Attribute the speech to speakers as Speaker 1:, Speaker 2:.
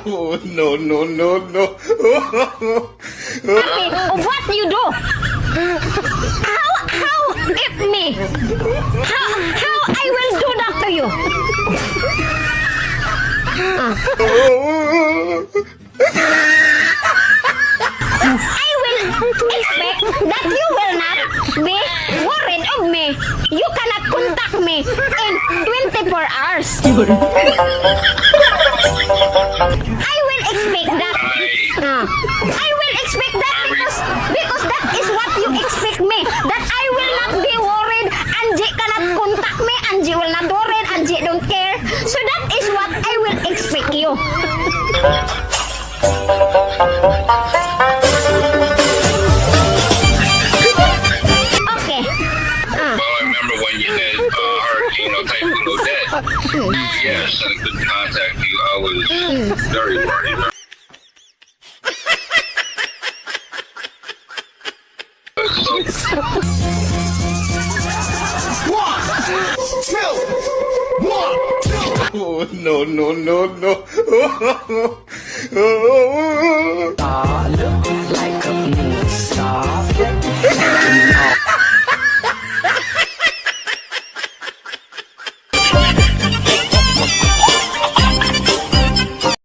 Speaker 1: Oh, no, no, no, no.
Speaker 2: What you do? How if me? How I will do that to you? I will expect that you will not be worried of me. You cannot contact me in 24 hours. I will expect that. I will expect that because that is what you expect me. That I will not be worried. Angie cannot contact me. Angie will not worried. Angie don't care. So that is what I will expect you. Okay.
Speaker 3: Well, I remember when you had Hurricane or Typhoon Odette. Yes, I couldn't contact you. I was very worried. So,
Speaker 1: Oh, no, no, no, no.
Speaker 4: Look like a movie star.